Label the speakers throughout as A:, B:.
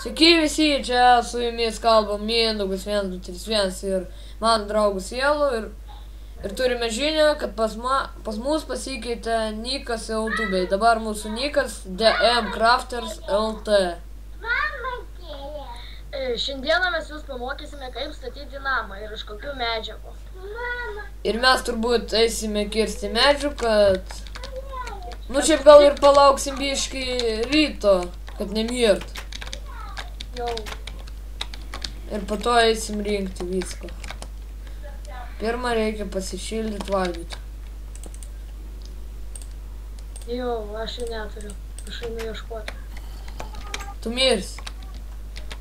A: Sveiki visi, čia su jumis kalbam Mindaugas 1231 ir mano draugas Jėlu ir turime žinią, kad pas mus pasikeitė nikas YouTube. Dabar mūsų nikas DM Crafters LT.
B: Šiandieną mes jūs pamokysime, kaip statyti namą ir iš kokių medžiagų.
A: Ir mes turbūt eisime kirsti medžių, kad... Nu, šiaip gal ir palauksim biškį ryto, kad nemirt.
B: Jau.
A: Ir po to eisim rinkti viską. Pirmą reikia pasišildyti valgyti.
B: Jau, aš jų neturiu. Aš einu ieškoti.
A: Tu mirsi.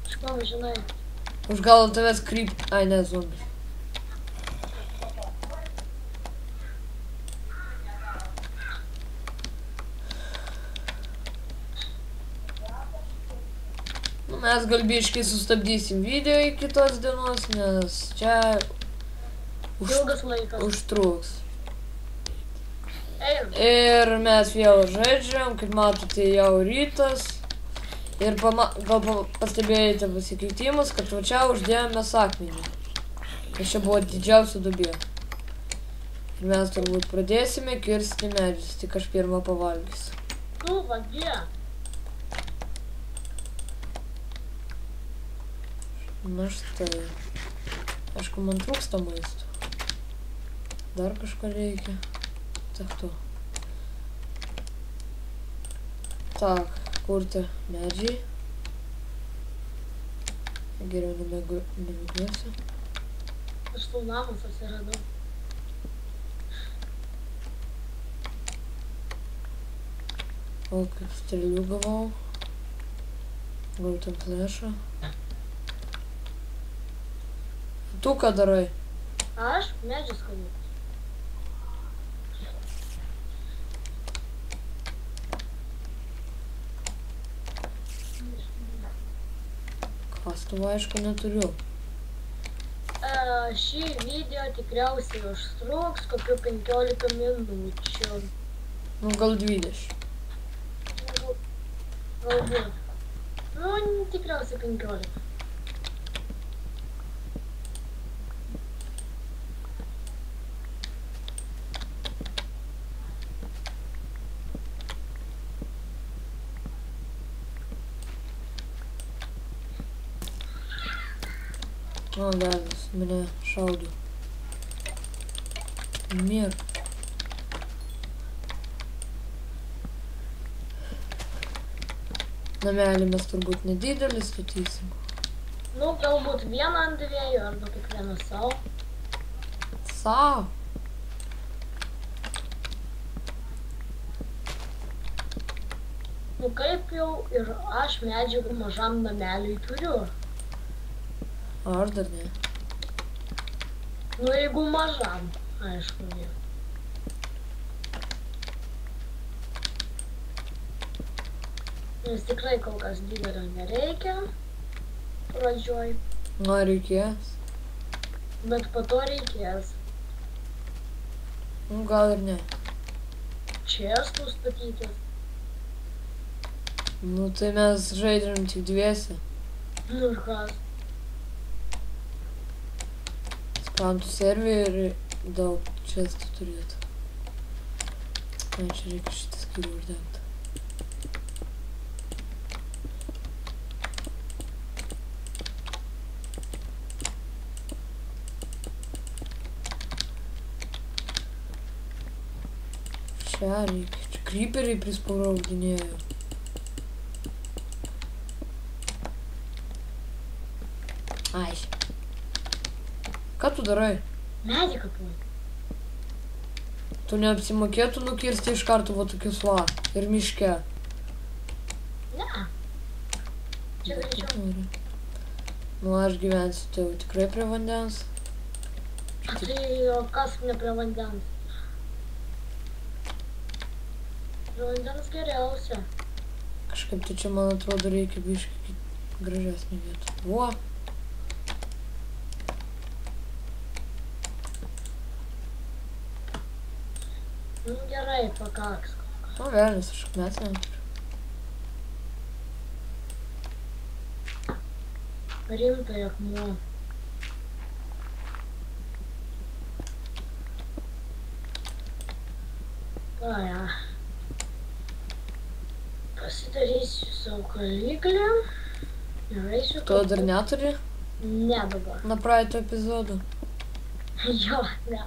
B: Aš ką žinai.
A: Už gal ant tavęs krypt... Ai, ne, zombis. Nu, mes gal biškai sustabdysim video iki tos dienos, nes čia...
B: Ilgas laikas.
A: Užtruks.
B: Einu.
A: Ir mes vėl žaidžiam, kaip matote, jau rytas. Ir gal pastebėjote pasikeitimus, kad va čia uždėjome akmenį. Ir čia buvo didžiausia duobė. Ir mes turbūt pradėsime kirsti medžius, tik aš pirmą pavalgysiu.
B: Tu, vagie.
A: Na štai. Aišku, man trūksta maisto. Dar kažko reikia. Tak to. Tak, kurti medžiai. Geriau nemėgiuosiu.
B: Aš tau namas atsiradau.
A: O, kaip strėlių gavau. Gavau tam flešą. Tu ką darai?
B: Aš medžius skanu.
A: Kastuvą aišku neturiu.
B: Šį video tikriausiai užtruks kokių 15 minučių.
A: Nu, gal 20.
B: Galbūt. Nu, tikriausiai 15.
A: O, velnis, mane šaudo. Mir. Namelį mes turbūt nedidelį statysim.
B: Nu, galbūt vieną ant dviejų, arba kiekvieną savo.
A: Sau?
B: Nu, kaip jau ir aš medžiagų mažam nameliui turiu.
A: Ar dar ne?
B: Nu, jeigu mažam, aišku, ne. Nes tikrai kol kas didelio nereikia pradžioj,
A: Nu, reikės.
B: bet po to reikės
A: Nu, gal ir ne.
B: čestų statytis.
A: Nu, tai mes žaidžiam tik dviese.
B: Nu ir kas?
A: Sprantų serverį daug čestų turėtų. Ai, čia reikia šitą skyrių uždengti. Čia reikia. Čia creeperiai prispaudinėjo. Ai. Ką tu darai?
B: Medį kapuoju.
A: Tu neapsimokėtų nukirsti iš karto va tokius va. Ir miške.
B: Ne. Čia
A: Bet
B: greičiau.
A: kaip nori. Nu, aš gyvensiu tai jau tikrai prie vandens.
B: Tai o kas ne prie vandens? Prie vandens geriausia.
A: Kažkaip tai čia, man atrodo, reikia biškį gražesnį vietą. Vo.
B: Nu gerai, pakaks.
A: O, velnis, aš akmens neturiu.
B: Rimtai akmuo. Paja. Pasidarysiu savo kaliklį. Ir eisiu.
A: Tu dar neturi?
B: Ne dabar.
A: Na praeito epizodo.
B: Jo, ne.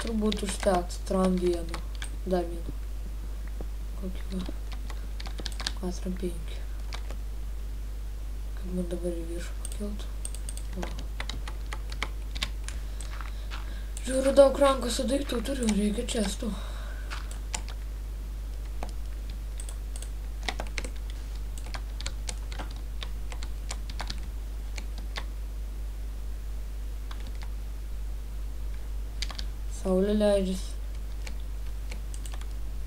A: Turbūt užteks tram vienu. Dar vienu. Kokį va. 4, 5. Kad man dabar į viršų pakiltų. Va. Žiūriu, daug rankose daiktų turiu, reikia čestų. Saulė leidžiasi.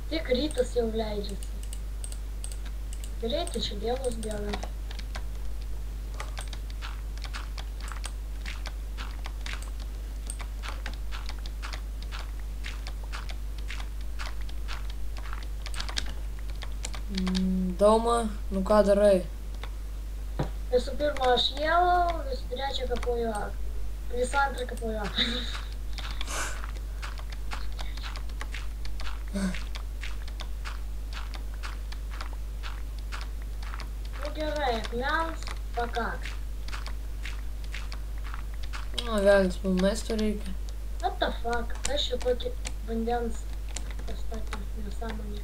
B: Tik rytas jau leidžiasi. Greitai čia dienos bėga.
A: Dauma, nu ką darai?
B: Visų pirma, aš jėlau, visų trečią kapoju. Visų antrą kapoju. Nu gerai, akmens pakaks.
A: Na, velnis, man maisto reikia.
B: What the fuck? Aš čia tokį vandens pastatė nesąmonį.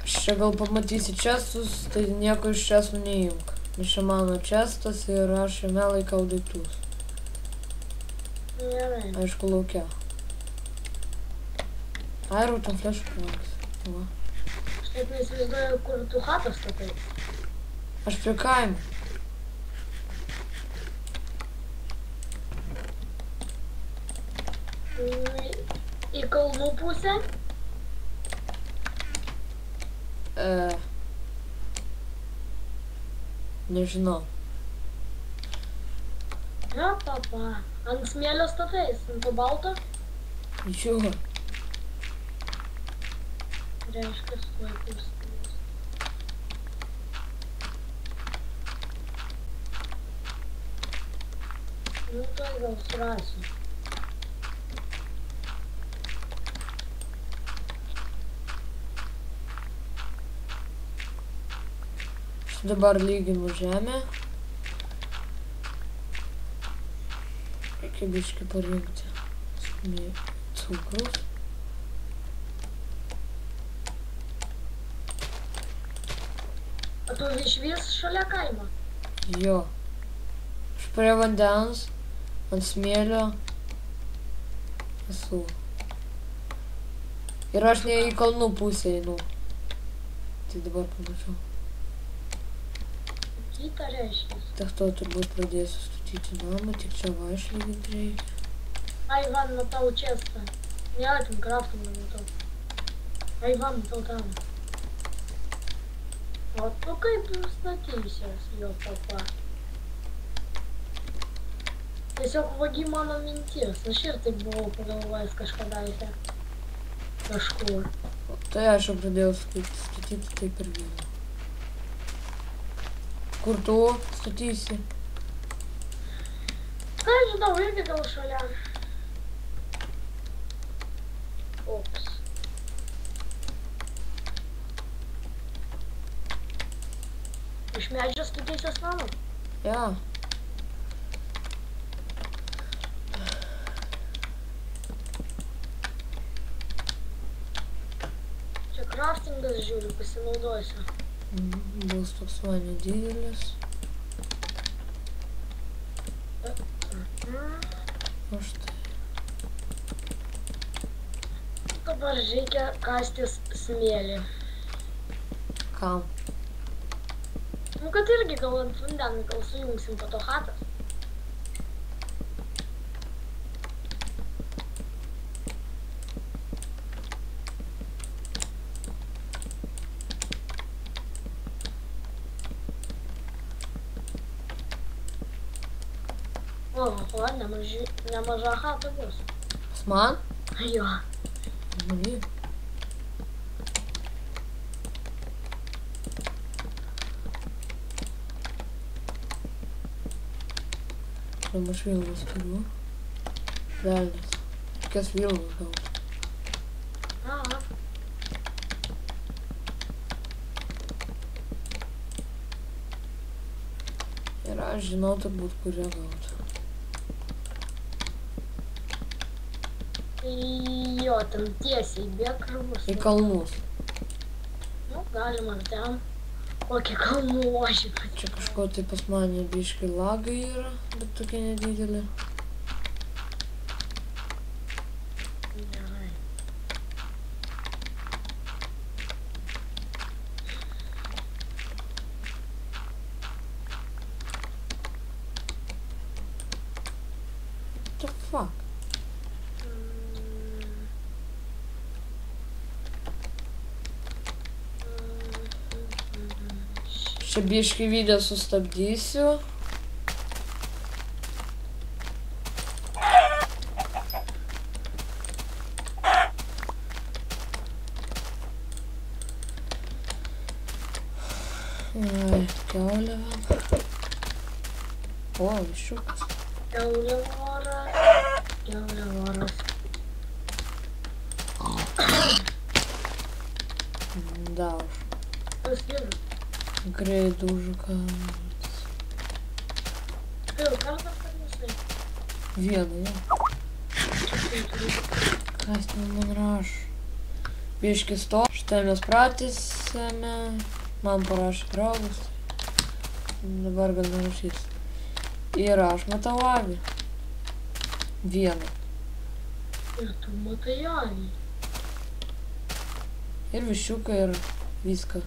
A: Aš čia gal pamatysi čestus, tai nieko iš čestų neimk. Nes čia mano čestas ir aš jame laikau daiktus.
B: Gerai.
A: Aišku, laukia. Ai, rūtam flešų palankas. Va.
B: Aš taip neįsivaizduoju, kur tu chatą statai.
A: Aš prie kaimo.
B: Į kalnų pusę?
A: Nežinau.
B: Na, papa. Ant smėlio statais, ant to balto?
A: Jo.
B: Reiškia, laikus. Nu, tai gal surasiu.
A: Dabar lyginu žemę. Reikia biškį parinkti. Cukrus.
B: O tu išvis šalia kaimo?
A: Jo. Aš prie vandens, ant smėlio esu. Ir aš ne į kalnų pusę einu. Tai dabar pamačiau.
B: Kita reiškia.
A: Так to turbūt pradėsiu statyti namą, tik čia va išlyginti reikia.
B: Ai, Ivan, matau čestą. Ne, ten kraftą matau. Ai, Ivan, matau tam. O tu kaip statysies, jo papa? Tiesiog vagi mano mintis. Aš ir taip buvau pagalvojęs kažkadaise. Kažkur.
A: Tai aš jau pradėjau statyti taip ir vėliau. Kur tu statysi?
B: Ką žinau, irgi gal šalia. Ops. Iš medžio statysies namą?
A: Ja.
B: Čia craftingas žiūriu, pasinaudosiu.
A: Bus toks va nedidelis. O štai.
B: Dabar reikia kastis smėlį.
A: Kam?
B: Nu, kad irgi gal ant vandenį, gal sujungsim po to chatą. Oho, nemaža chata bus.
A: Pas man?
B: Jo.
A: Blyn. Tam aš vilnas turiu. Velnis. Kokias vilnas gaut.
B: Aha.
A: Ir aš žinau turbūt, kurią gaut.
B: Jo, tam tiesiai bėk ir bus.
A: Į kalnus.
B: Nu, galima ir ten. Kokį kalnų ožį.
A: Čia kažko tai pas mane biškai lagai yra, bet tokie nedidelė.
B: Gerai.
A: What the fuck? Čia biškai video sustabdysiu. Ai, kiaulė. O, viščiukas.
B: Kiaulė voras.
A: Da už.
B: Kas yra?
A: Greidų žuką.
B: Pirmą kartą parnešai?
A: Vieną, jo. Kas ten man rašo? Biškis to. Štai mes pratęsėme. Man parašė draugas. Dabar gal nerašys. Ir aš matau avį. Vieną.
B: Ir tu matai avį.
A: Ir viščiuką, ir viską.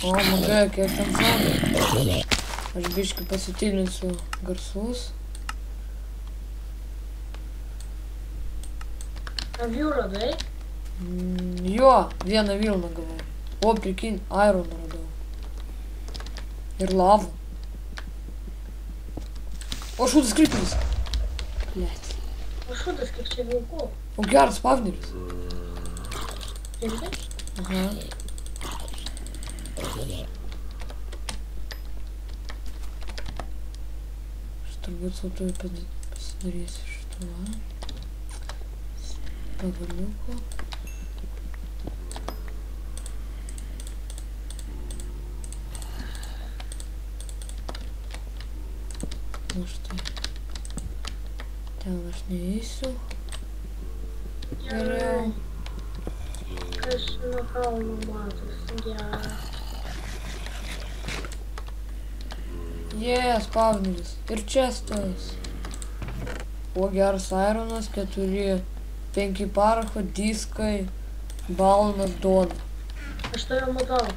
A: O, magai, kiek ten zonų. Aš biškai pasitilinsiu garsus.
B: Avių radai?
A: Jo, vieną vilną gavau. O, prikin, ironą radau. Ir lavų. O, šūdas krypnis. Blet.
B: O šūdas kiek čia vilkų?
A: O, geras pavneris.
B: Irgi?
A: Aha. Aš turbūt sau tuoj pasidarysiu šituo. Pagaliuku. Nu štai. Ten aš neįsiu. Geriau.
B: Kas nuo kalno matosi, gerai.
A: Yes, pavneris. Ir čestas. O, geras ironas, 4, 5 paracho, diskai, balnas, dona.
B: Aš tave matau.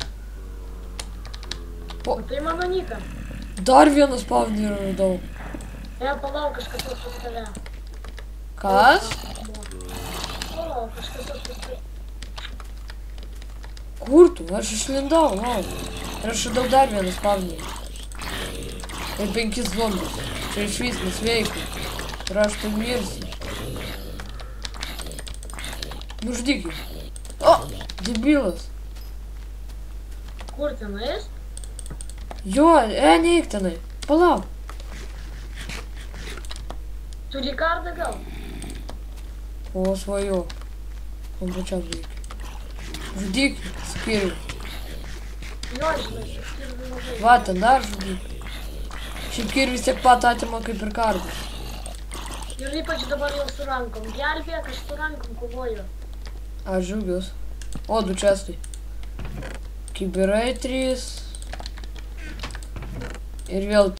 A: O.
B: Matai mano niką?
A: Dar vienas pavnerį radau.
B: Palauk, kažkas pas tave.
A: Kas?
B: Palauk, kažkas pas tave.
A: Kur tu? Aš išlindau, lau. Ir aš radau dar vienas pavnerį. Ir 5 zombius. Čia iš vis nesveikai. Ir aš tai mirsiu. Nuždyk jį. O, debilas.
B: Kur tenais?
A: Jo, neik tenai. Palauk.
B: Tu Rikardą gal?
A: O, svajo. Man pačiam reikia. Žudyk jį, skiriu.
B: Jo, žinai, skirdi mažai.
A: Va, ten dar žudyk. Šiaip kirvis tiek pat atima kaip ir kardas.
B: Ir ypač dabar jau su rankom. Gelbėk, aš su rankom kovoju.
A: Aš džiaugiuos. O, 2 čestai. Kibirai 3. Ir vėl